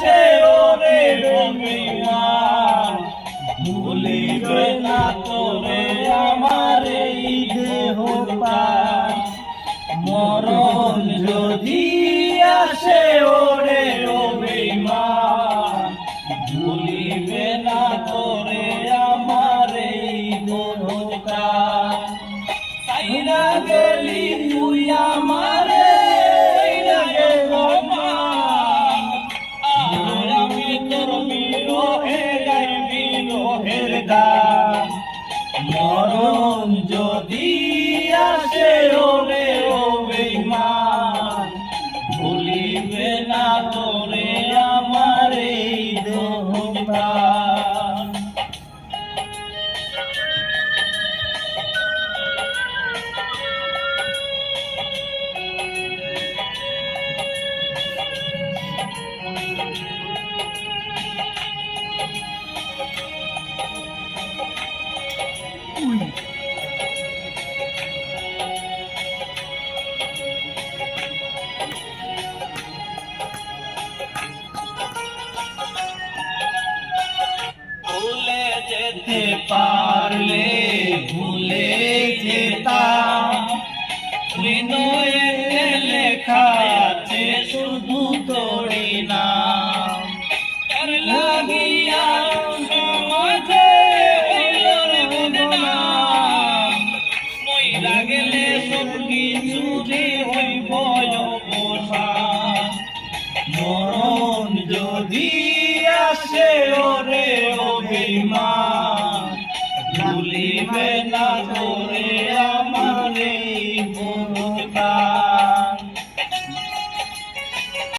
আসে ওরে অভিমান ভুলিবে না তোরে আমার এই দেহ প্রাণ মরণ যদি আসে ওরে অভিমান ভুলিবে না তোরে আমার এই দেহ প্রাণ সাইরা গেলি তুই আমারে মরণ যদি আসে ওরে অভিমান ভুলিবে না তোরে আমার এই দেহ প্রাণ ভুলে যেতে পারলে ভুলে যেতাম হৃদয়ে লেখা আছে শুধু তোরি নাম তার লাগিয়া সমাজে মইরা গেলে সব কিছু হইব অবসান মরণ যদি আসে ওরে অভিমান ভুলিবে